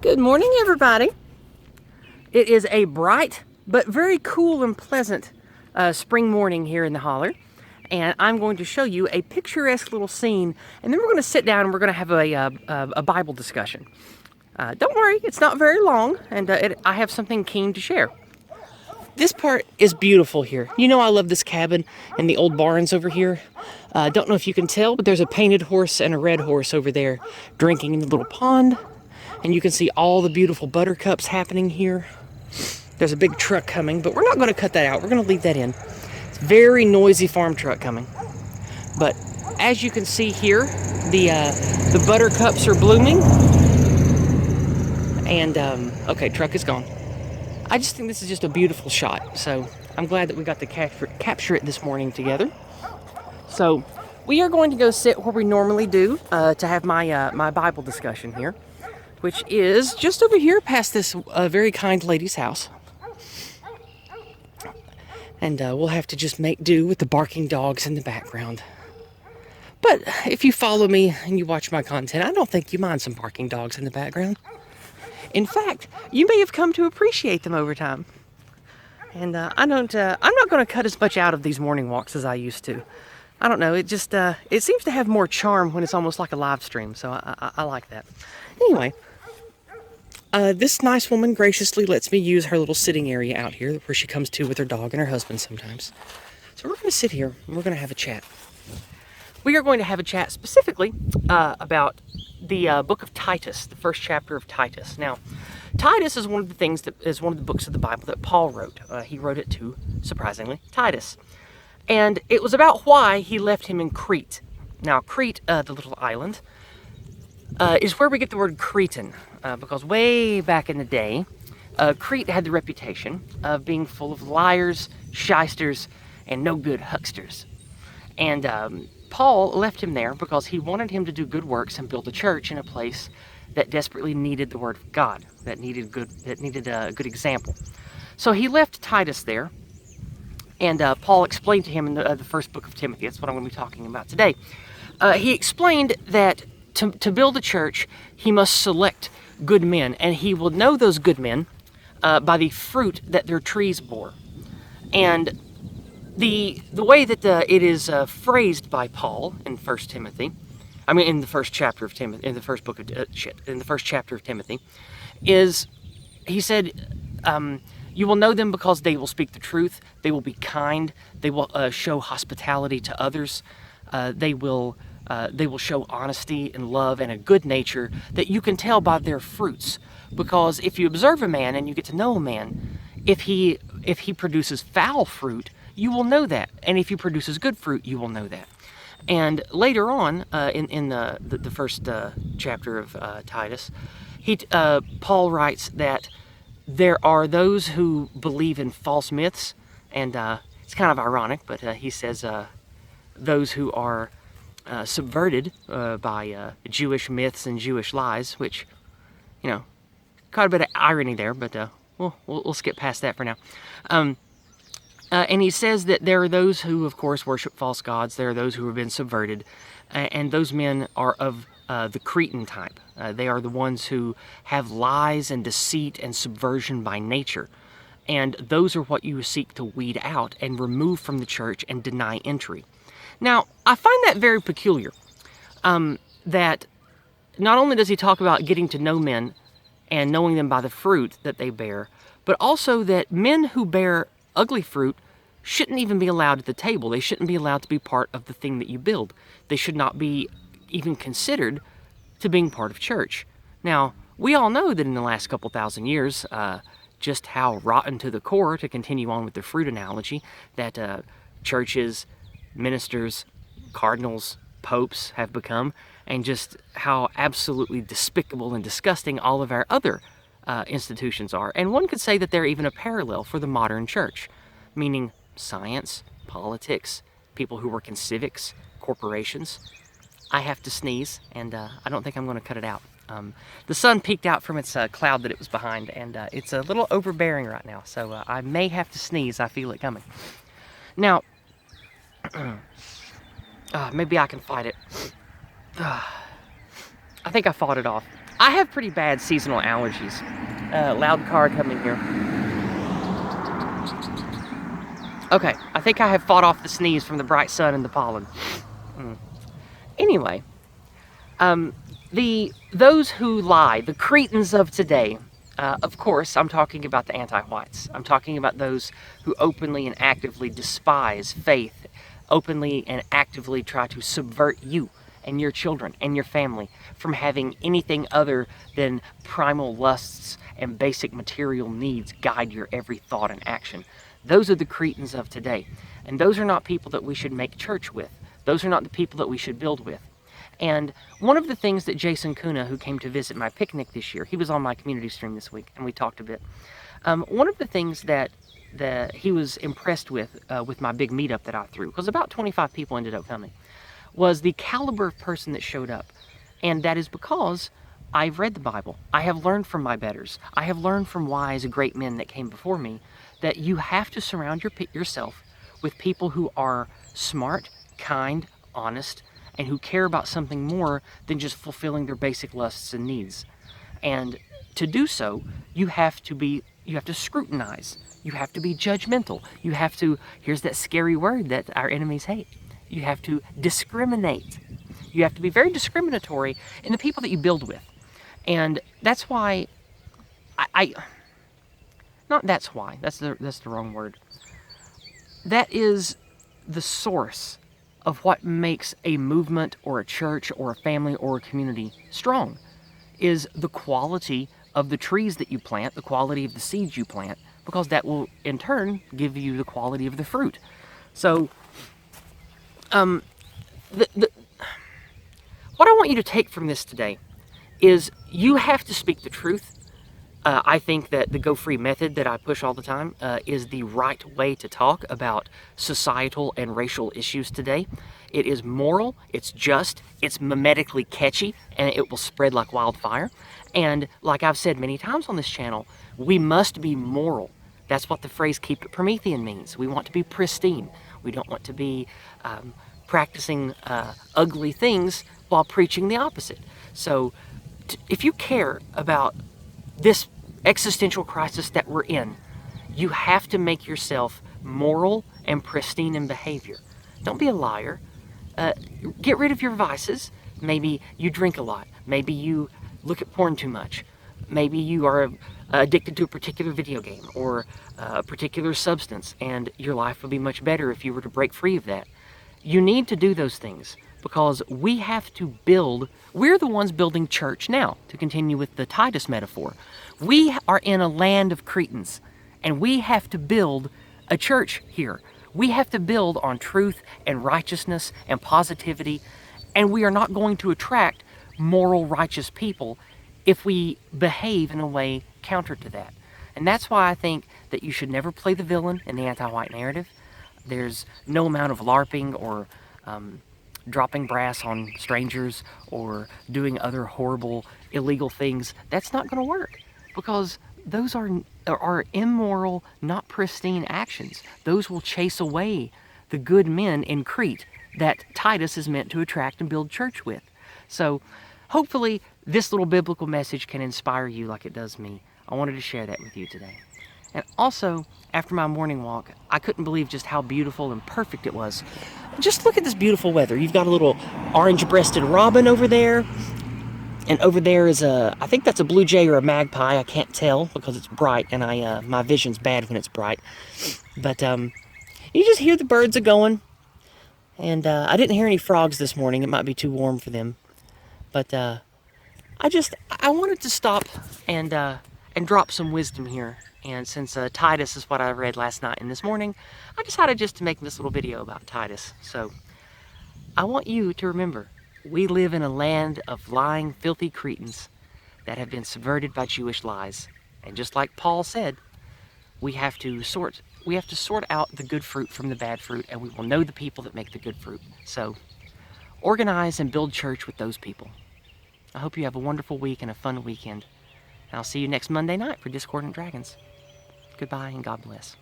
Good morning, everybody. It is a bright but very cool and pleasant spring morning here in the holler, and I'm going to show you a picturesque little scene, and then we're going to sit down and we're going to have a Bible discussion. Don't worry, it's not very long, and I have something keen to share. This part is beautiful here. You know I love this cabin and the old barns over here. Don't know if you can tell, but there's a painted horse and a red horse over there drinking in the little pond. And you can see all the beautiful buttercups happening here. There's a big truck coming, but we're not going to cut that out. We're going to leave that in. It's a very noisy farm truck coming. But as you can see here, the buttercups are blooming. And, okay, truck is gone. I just think this is just a beautiful shot. So I'm glad that we got to capture it this morning together. So we are going to go sit where we normally do to have my Bible discussion here, which is just over here past this very kind lady's house. And we'll have to just make do with the barking dogs in the background. But if you follow me and you watch my content, I don't think you mind some barking dogs in the background. In fact, you may have come to appreciate them over time. And I'm not going to cut as much out of these morning walks as I used to. I don't know, it just, it seems to have more charm when it's almost like a live stream, so I like that. Anyway, this nice woman graciously lets me use her little sitting area out here where she comes to with her dog and her husband sometimes. So we're going to sit here and we're going to have a chat. We are going to have a chat specifically about the book of Titus, the first chapter of Titus. Now, Titus is one of the books of the Bible that Paul wrote. He wrote it to, surprisingly, Titus. And it was about why he left him in Crete. Now, Crete, the little island, is where we get the word Cretan. Because way back in the day, Crete had the reputation of being full of liars, shysters, and no-good hucksters. And Paul left him there because he wanted him to do good works and build a church in a place that desperately needed the word of God, that needed a good example. So he left Titus there, and Paul explained to him in the first book of Timothy. That's what I'm going to be talking about today. He explained that to build a church, he must select good men, and he will know those good men by the fruit that their trees bore. And the way that it is phrased by Paul in in the first chapter of Timothy, in the first chapter of Timothy, is he said, you will know them because they will speak the truth. They will be kind. They will show hospitality to others. They will show honesty and love and a good nature that you can tell by their fruits. Because if you observe a man and you get to know a man, if he produces foul fruit, you will know that. And if he produces good fruit, you will know that. And later on, in the first chapter of Titus, Paul writes that there are those who believe in false myths, and it's kind of ironic, but he says those who are subverted by Jewish myths and Jewish lies, which, you know, quite a bit of irony there, but we'll skip past that for now. And he says that there are those who, of course, worship false gods. There are those who have been subverted, and those men are of the Cretan type. They are the ones who have lies and deceit and subversion by nature. And those are what you seek to weed out and remove from the church and deny entry. Now, I find that very peculiar, that not only does he talk about getting to know men and knowing them by the fruit that they bear, but also that men who bear ugly fruit shouldn't even be allowed at the table. They shouldn't be allowed to be part of the thing that you build. They should not be even considered to being part of church. Now, we all know that in the last couple thousand years, just how rotten to the core, to continue on with the fruit analogy, that churches, ministers, cardinals, popes have become, and just how absolutely despicable and disgusting all of our other institutions are. And one could say that they're even a parallel for the modern church, meaning science, politics, people who work in civics, corporations. I have to sneeze, and I don't think I'm going to cut it out. The sun peeked out from its cloud that it was behind, and it's a little overbearing right now, so I may have to sneeze. I feel it coming. Now, maybe I can fight it. I think I fought it off. I have pretty bad seasonal allergies. Loud car coming here. Okay, I think I have fought off the sneeze from the bright sun and the pollen. Anyway, those who lie, the cretins of today, of course, I'm talking about the anti-whites. I'm talking about those who openly and actively despise faith, openly and actively try to subvert you and your children and your family from having anything other than primal lusts and basic material needs guide your every thought and action. Those are the cretins of today. And those are not people that we should make church with. Those are not the people that we should build with. And one of the things that Jason Kuna, who came to visit my picnic this year, he was on my community stream this week, and we talked a bit. One of the things that he was impressed with my big meetup that I threw, because about 25 people ended up coming, was the caliber of person that showed up. And that is because I've read the Bible. I have learned from my betters. I have learned from wise, great men that came before me that you have to surround yourself with people who are smart, kind, honest, and who care about something more than just fulfilling their basic lusts and needs. And to do so, you have to scrutinize. You have to be judgmental. You have to, here's that scary word that our enemies hate. You have to discriminate. You have to be very discriminatory in the people that you build with. And that's why that's the wrong word. That is the source of what makes a movement or a church or a family or a community strong, is the quality of the trees that you plant, the quality of the seeds you plant, because that will in turn give you the quality of the fruit. So what I want you to take from this today is you have to speak the truth. I think that the Go Free method that I push all the time is the right way to talk about societal and racial issues today. It is moral, it's just, it's mimetically catchy, and it will spread like wildfire. And like I've said many times on this channel, we must be moral. That's what the phrase "keep it Promethean" means. We want to be pristine. We don't want to be practicing ugly things while preaching the opposite. So if you care about this existential crisis that we're in, you have to make yourself moral and pristine in behavior. Don't be a liar. Get rid of your vices. Maybe you drink a lot. Maybe you look at porn too much. Maybe you are addicted to a particular video game or a particular substance, and your life would be much better if you were to break free of that. You need to do those things because we have to build. We're the ones building church now, to continue with the Titus metaphor. We are in a land of Cretans, and we have to build a church here. We have to build on truth and righteousness and positivity, and we are not going to attract moral, righteous people if we behave in a way counter to that. And that's why I think that you should never play the villain in the anti-white narrative. There's no amount of LARPing or dropping brass on strangers or doing other horrible, illegal things. That's not going to work, because those are immoral, not pristine actions. Those will chase away the good men in Crete that Titus is meant to attract and build church with. So hopefully this little biblical message can inspire you like it does me. I wanted to share that with you today. And also, after my morning walk, I couldn't believe just how beautiful and perfect it was. Just look at this beautiful weather. You've got a little orange-breasted robin over there. And over there is I think that's a blue jay or a magpie. I can't tell because it's bright, and my vision's bad when it's bright. But you just hear the birds a-going. And I didn't hear any frogs this morning. It might be too warm for them. But I wanted to stop and drop some wisdom here. And since Titus is what I read last night and this morning, I decided just to make this little video about Titus. So I want you to remember, we live in a land of lying, filthy Cretans that have been subverted by Jewish lies. And just like Paul said, we have to sort out the good fruit from the bad fruit, and we will know the people that make the good fruit. So organize and build church with those people. I hope you have a wonderful week and a fun weekend. And I'll see you next Monday night for Discordant Dragons. Goodbye and God bless.